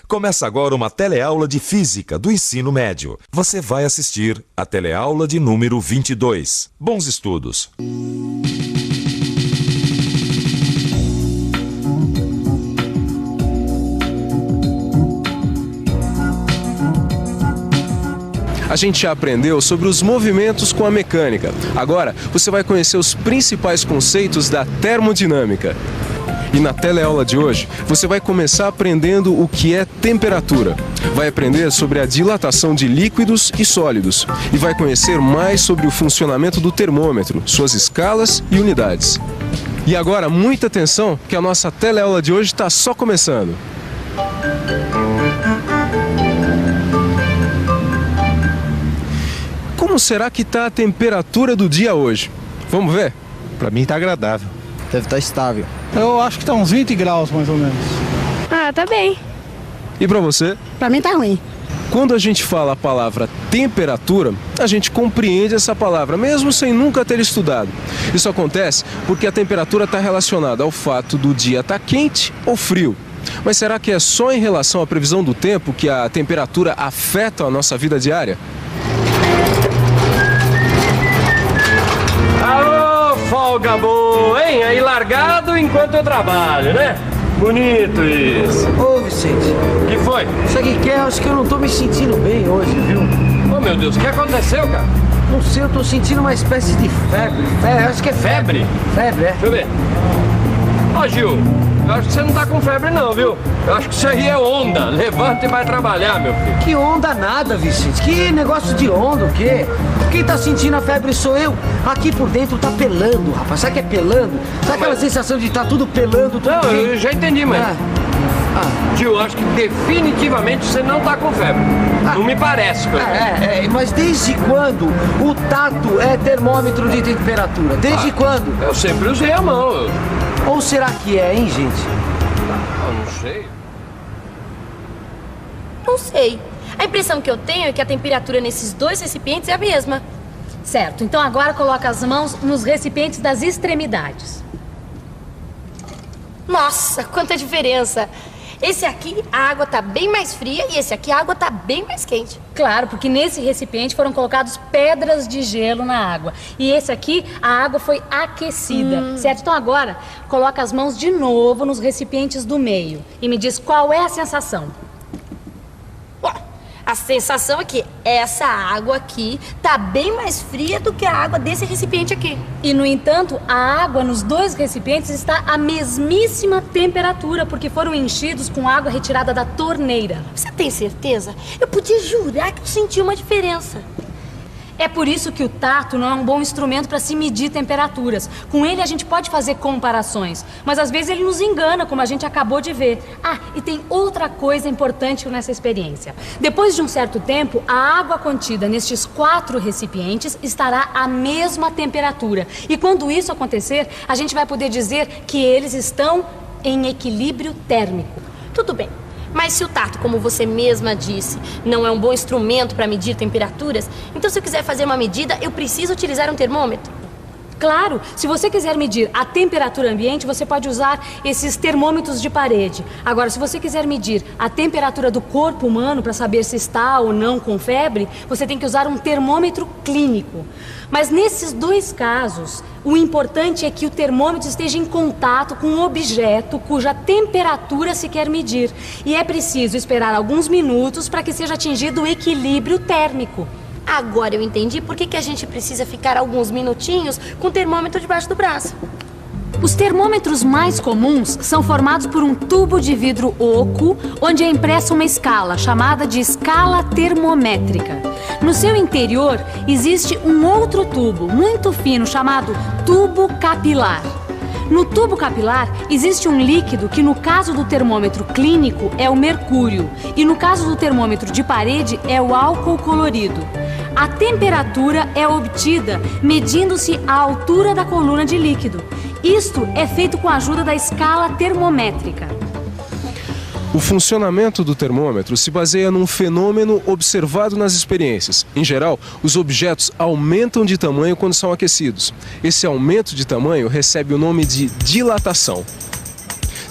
Começa agora uma teleaula de Física do ensino médio. Você vai assistir a teleaula de número 22. Bons estudos! A gente já aprendeu sobre os movimentos com a mecânica. Agora, você vai conhecer os principais conceitos da termodinâmica. E na teleaula de hoje, você vai começar aprendendo o que é temperatura. Vai aprender sobre a dilatação de líquidos e sólidos. E vai conhecer mais sobre o funcionamento do termômetro, suas escalas e unidades. E agora, muita atenção, que a nossa teleaula de hoje está só começando. Como será que está a temperatura do dia hoje? Vamos ver? Para mim tá agradável. Deve estar estável. Eu acho que tá uns 20 graus, mais ou menos. Ah, tá bem. E para você? Pra mim tá ruim. Quando a gente fala a palavra temperatura, a gente compreende essa palavra, mesmo sem nunca ter estudado. Isso acontece porque a temperatura está relacionada ao fato do dia estar quente ou frio. Mas será que é só em relação à previsão do tempo que a temperatura afeta a nossa vida diária? Alô, folga boa, hein? Aí largado enquanto eu trabalho, né? Bonito isso. Ô, Vicente. O que foi? Sabe o que é? Acho que eu não tô me sentindo bem hoje, viu? Oh, meu Deus, o que aconteceu, cara? Não sei, eu tô sentindo uma espécie de febre. Acho que é febre. Febre, é. Deixa eu ver. Ó, Gil, eu acho que você não tá com febre não, viu? Eu acho que isso aí é onda. Levanta e vai trabalhar, meu filho. Que onda nada, Vicente. Que negócio de onda, o quê? Quem tá sentindo a febre sou eu. Aqui por dentro tá pelando, rapaz. Sabe o que é pelando? Sabe aquela sensação de tá tudo pelando? Tudo Não, eu já entendi, mas... Gil, eu acho que definitivamente você não tá com febre. Não me parece. Mas desde quando o tato é termômetro de temperatura? Desde quando? Eu sempre usei a mão. Ou será que é, hein, gente? Eu não sei. Não sei. A impressão que eu tenho é que a temperatura nesses dois recipientes é a mesma. Certo, então agora coloca as mãos nos recipientes das extremidades. Nossa, quanta diferença! Esse aqui, a água tá bem mais fria e esse aqui, a água tá bem mais quente. Claro, porque nesse recipiente foram colocados pedras de gelo na água. E esse aqui, a água foi aquecida, certo? Então agora, coloca as mãos de novo nos recipientes do meio e me diz qual é a sensação. A sensação é que essa água aqui tá bem mais fria do que a água desse recipiente aqui. E, no entanto, a água nos dois recipientes está à mesmíssima temperatura, porque foram enchidos com água retirada da torneira. Você tem certeza? Eu podia jurar que eu senti uma diferença. É por isso que o tato não é um bom instrumento para se medir temperaturas. Com ele a gente pode fazer comparações, mas às vezes ele nos engana, como a gente acabou de ver. Ah, e tem outra coisa importante nessa experiência. Depois de um certo tempo, a água contida nestes 4 recipientes estará à mesma temperatura. E quando isso acontecer, a gente vai poder dizer que eles estão em equilíbrio térmico. Tudo bem. Mas se o tato, como você mesma disse, não é um bom instrumento para medir temperaturas, então se eu quiser fazer uma medida, eu preciso utilizar um termômetro? Claro, se você quiser medir a temperatura ambiente, você pode usar esses termômetros de parede. Agora, se você quiser medir a temperatura do corpo humano para saber se está ou não com febre, você tem que usar um termômetro clínico. Mas nesses dois casos, o importante é que o termômetro esteja em contato com um objeto cuja temperatura se quer medir. E é preciso esperar alguns minutos para que seja atingido o equilíbrio térmico. Agora eu entendi por que a gente precisa ficar alguns minutinhos com o termômetro debaixo do braço. Os termômetros mais comuns são formados por um tubo de vidro oco, onde é impressa uma escala, chamada de escala termométrica. No seu interior existe um outro tubo, muito fino, chamado tubo capilar. No tubo capilar existe um líquido que, no caso do termômetro clínico, é o mercúrio, e no caso do termômetro de parede, é o álcool colorido. A temperatura é obtida medindo-se a altura da coluna de líquido. Isto é feito com a ajuda da escala termométrica. O funcionamento do termômetro se baseia num fenômeno observado nas experiências. Em geral, os objetos aumentam de tamanho quando são aquecidos. Esse aumento de tamanho recebe o nome de dilatação.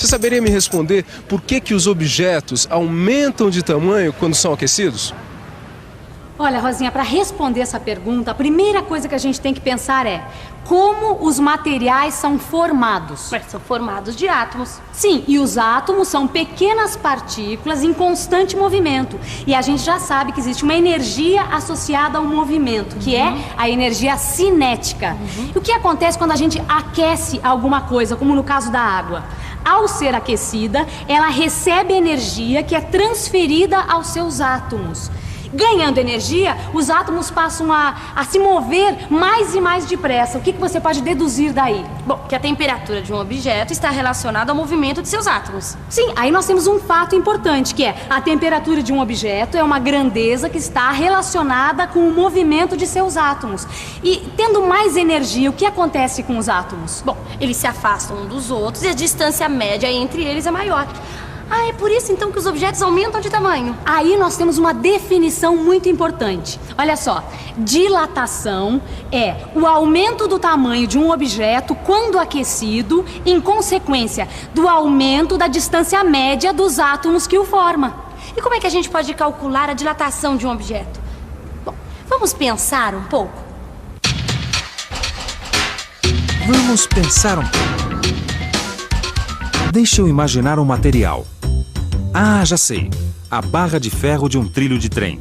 Você saberia me responder por que os objetos aumentam de tamanho quando são aquecidos? Olha, Rosinha, para responder essa pergunta, a primeira coisa que a gente tem que pensar é como os materiais são formados. Mas são formados de átomos. Sim, e os átomos são pequenas partículas em constante movimento. E a gente já sabe que existe uma energia associada ao movimento, que é a energia cinética. E o que acontece quando a gente aquece alguma coisa, como no caso da água? Ao ser aquecida, ela recebe energia que é transferida aos seus átomos. Ganhando energia, os átomos passam a se mover mais e mais depressa. O que você pode deduzir daí? Bom, que a temperatura de um objeto está relacionada ao movimento de seus átomos. Sim, aí nós temos um fato importante, que é a temperatura de um objeto é uma grandeza que está relacionada com o movimento de seus átomos. E tendo mais energia, o que acontece com os átomos? Bom, eles se afastam um dos outros e a distância média entre eles é maior. Ah, é por isso então que os objetos aumentam de tamanho. Aí nós temos uma definição muito importante. Olha só, dilatação é o aumento do tamanho de um objeto quando aquecido, em consequência do aumento da distância média dos átomos que o formam. E como é que a gente pode calcular a dilatação de um objeto? Bom, vamos pensar um pouco. Vamos pensar um pouco. Deixa eu imaginar um material. Ah, já sei. A barra de ferro de um trilho de trem.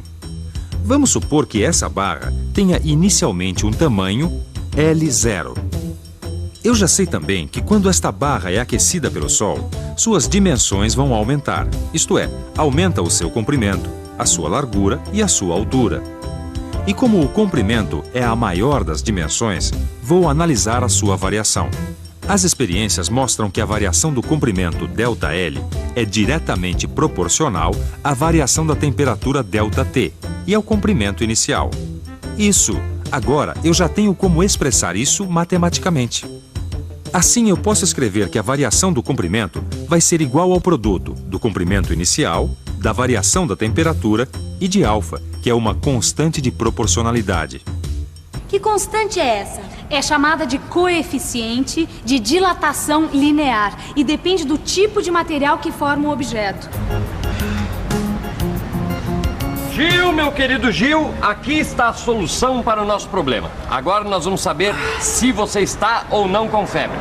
Vamos supor que essa barra tenha inicialmente um tamanho L0. Eu já sei também que quando esta barra é aquecida pelo Sol, suas dimensões vão aumentar. Isto é, aumenta o seu comprimento, a sua largura e a sua altura. E como o comprimento é a maior das dimensões, vou analisar a sua variação. As experiências mostram que a variação do comprimento ΔL é diretamente proporcional à variação da temperatura ΔT e ao comprimento inicial. Isso, agora eu já tenho como expressar isso matematicamente. Assim eu posso escrever que a variação do comprimento vai ser igual ao produto do comprimento inicial, da variação da temperatura e de alfa, que é uma constante de proporcionalidade. Que constante é essa? É chamada de coeficiente de dilatação linear e depende do tipo de material que forma o objeto. Gil, meu querido Gil, aqui está a solução para o nosso problema. Agora nós vamos saber se você está ou não com febre.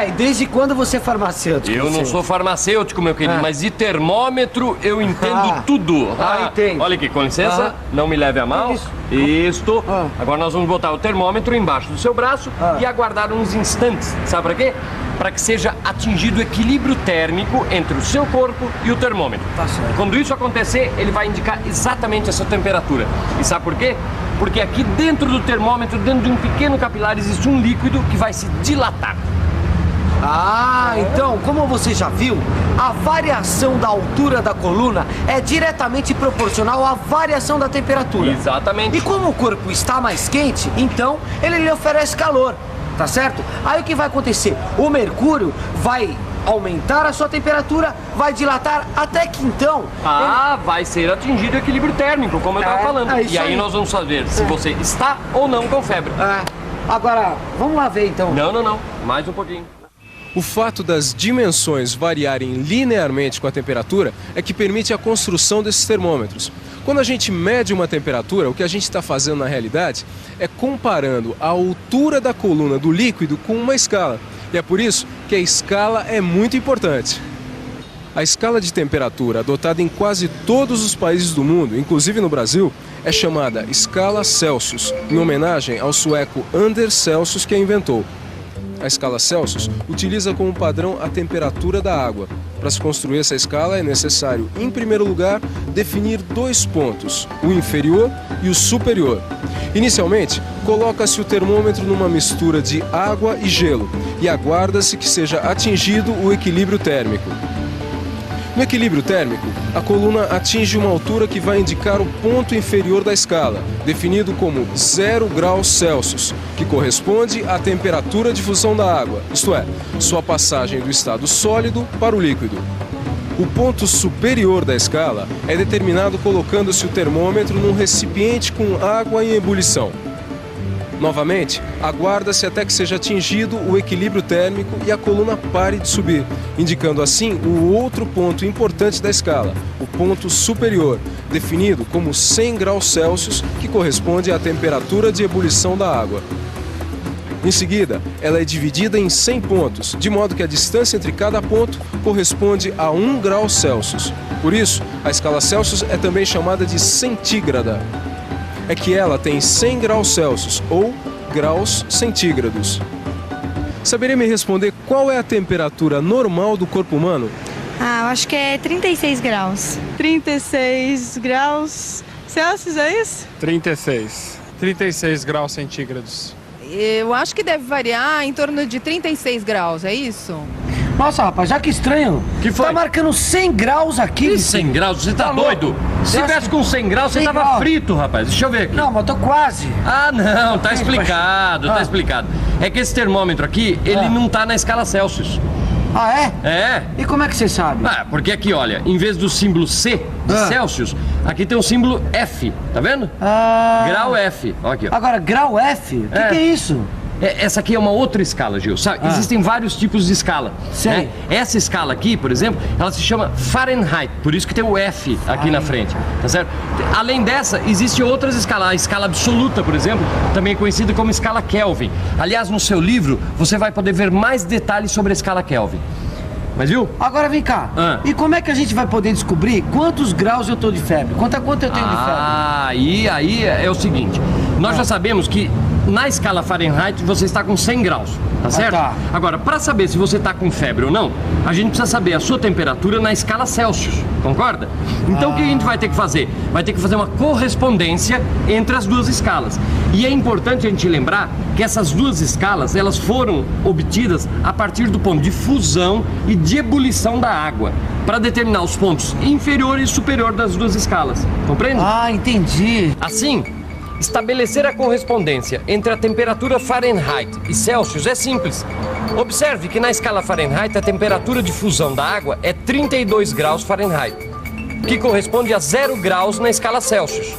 E desde quando você é farmacêutico? Eu não sou farmacêutico, meu querido, mas de termômetro eu entendo tudo. Entendo. Olha aqui, com licença, não me leve a mal. Isto. Agora nós vamos botar o termômetro embaixo do seu braço e aguardar uns instantes. Sabe para quê? Para que seja atingido o equilíbrio térmico entre o seu corpo e o termômetro. Tá certo. E quando isso acontecer, ele vai indicar exatamente essa temperatura. E sabe por quê? Porque aqui dentro do termômetro, dentro de um pequeno capilar, existe um líquido que vai se dilatar. Então, como você já viu, a variação da altura da coluna é diretamente proporcional à variação da temperatura. Exatamente. E como o corpo está mais quente, então ele lhe oferece calor, tá certo? Aí o que vai acontecer? O mercúrio vai aumentar a sua temperatura, vai dilatar até que então... vai ser atingido o equilíbrio térmico, como eu estava falando. E aí nós vamos saber se você está ou não com febre. Agora, vamos lá ver então. Não. Mais um pouquinho. O fato das dimensões variarem linearmente com a temperatura é que permite a construção desses termômetros. Quando a gente mede uma temperatura, o que a gente está fazendo na realidade é comparando a altura da coluna do líquido com uma escala. E é por isso que a escala é muito importante. A escala de temperatura adotada em quase todos os países do mundo, inclusive no Brasil, é chamada escala Celsius, em homenagem ao sueco Anders Celsius que a inventou. A escala Celsius utiliza como padrão a temperatura da água. Para se construir essa escala é necessário, em primeiro lugar, definir dois pontos, o inferior e o superior. Inicialmente, coloca-se o termômetro numa mistura de água e gelo e aguarda-se que seja atingido o equilíbrio térmico. No equilíbrio térmico, a coluna atinge uma altura que vai indicar o ponto inferior da escala, definido como 0 graus Celsius, que corresponde à temperatura de fusão da água, isto é, sua passagem do estado sólido para o líquido. O ponto superior da escala é determinado colocando-se o termômetro num recipiente com água em ebulição. Novamente, aguarda-se até que seja atingido o equilíbrio térmico e a coluna pare de subir, indicando assim o outro ponto importante da escala, o ponto superior, definido como 100 graus Celsius, que corresponde à temperatura de ebulição da água. Em seguida, ela é dividida em 100 pontos, de modo que a distância entre cada ponto corresponde a 1 grau Celsius. Por isso, a escala Celsius é também chamada de centígrada. É que ela tem 100 graus Celsius, ou graus centígrados. Saberia me responder qual é a temperatura normal do corpo humano? Eu acho que é 36 graus. 36 graus Celsius, é isso? 36 graus centígrados. Eu acho que deve variar em torno de 36 graus, é isso? Nossa, rapaz, já que estranho. Que foi? Tá marcando 100 graus aqui. Que 100 graus? Você tá doido? louco. Se tivesse com 100 graus, você 100 tava graus. frito, rapaz. Deixa eu ver aqui. Não, mas eu tô quase. Ah, não, tá explicado, tá explicado. É que esse termômetro aqui, ele não tá na escala Celsius. Ah, é? É. E como é que você sabe? Ah, porque aqui, olha, em vez do símbolo C de Celsius, aqui tem o símbolo F, tá vendo? Grau F, ó aqui, ó. Agora, grau F? O que é isso? Essa aqui é uma outra escala, Gil, sabe? Existem vários tipos de escala. Sei. Né? Essa escala aqui, por exemplo, ela se chama Fahrenheit, por isso que tem o F aqui na frente, tá certo? Além dessa, existem outras escalas. A escala absoluta, por exemplo, também conhecida como escala Kelvin. Aliás, no seu livro, você vai poder ver mais detalhes sobre a escala Kelvin. Mas viu? Agora vem cá. E como é que a gente vai poder descobrir quantos graus eu tô de febre? Quanto eu tenho de febre? Aí é o seguinte. Nós já sabemos que na escala Fahrenheit você está com 100 graus, tá certo? Tá. Agora, para saber se você está com febre ou não, a gente precisa saber a sua temperatura na escala Celsius, concorda? Então o que a gente vai ter que fazer? Vai ter que fazer uma correspondência entre as duas escalas. E é importante a gente lembrar que essas duas escalas, elas foram obtidas a partir do ponto de fusão e de ebulição da água, para determinar os pontos inferior e superior das duas escalas, compreende? Entendi. Assim, estabelecer a correspondência entre a temperatura Fahrenheit e Celsius é simples. Observe que na escala Fahrenheit a temperatura de fusão da água é 32 graus Fahrenheit, que corresponde a 0 graus na escala Celsius.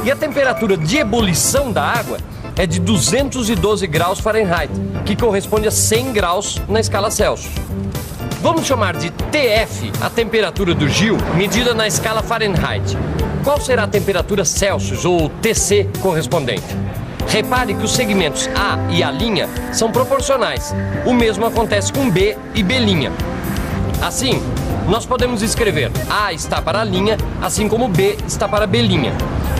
E a temperatura de ebulição da água é de 212 graus Fahrenheit, que corresponde a 100 graus na escala Celsius. Vamos chamar de TF a temperatura do Gil, medida na escala Fahrenheit. Qual será a temperatura Celsius ou TC correspondente? Repare que os segmentos A e A' são proporcionais. O mesmo acontece com B e B'. Assim, nós podemos escrever A está para a linha, assim como B está para B'.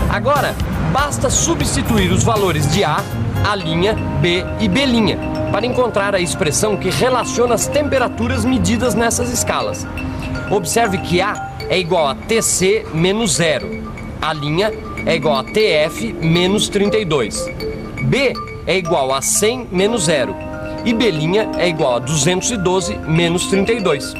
Agora, basta substituir os valores de A, A', B e B' para encontrar a expressão que relaciona as temperaturas medidas nessas escalas. Observe que A é igual a TC menos 0, A' é igual a TF menos 32, B é igual a 100 menos 0 e B' é igual a 212 menos 32.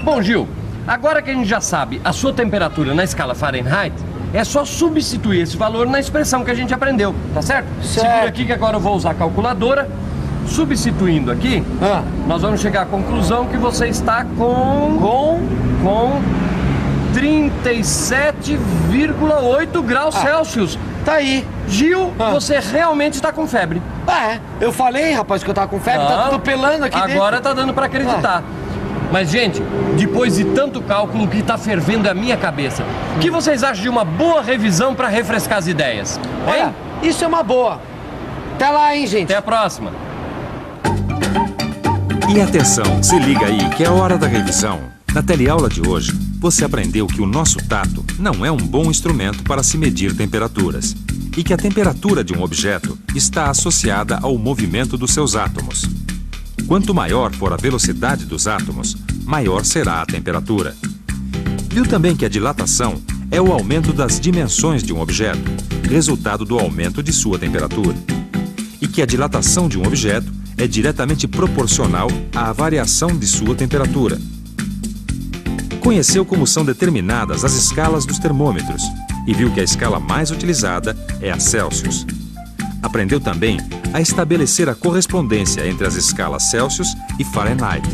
Bom, Gil, agora que a gente já sabe a sua temperatura na escala Fahrenheit, é só substituir esse valor na expressão que a gente aprendeu, tá certo? Segura aqui que agora eu vou usar a calculadora. Substituindo aqui, nós vamos chegar à conclusão que você está com 37,8 graus Celsius. Tá aí. Gil, você realmente está com febre. Eu falei, rapaz, que eu tava com febre, tá tudo pelando aqui dentro. Agora tá dando para acreditar. Mas, gente, depois de tanto cálculo, o que tá fervendo é a minha cabeça. O que vocês acham de uma boa revisão para refrescar as ideias? Olha, isso é uma boa. Até lá, hein, gente? Até a próxima. E atenção, se liga aí que é hora da revisão. Na teleaula de hoje, você aprendeu que o nosso tato não é um bom instrumento para se medir temperaturas e que a temperatura de um objeto está associada ao movimento dos seus átomos. Quanto maior for a velocidade dos átomos, maior será a temperatura. Viu também que a dilatação é o aumento das dimensões de um objeto, resultado do aumento de sua temperatura. E que a dilatação de um objeto é diretamente proporcional à variação de sua temperatura. Conheceu como são determinadas as escalas dos termômetros e viu que a escala mais utilizada é a Celsius. Aprendeu também a estabelecer a correspondência entre as escalas Celsius e Fahrenheit.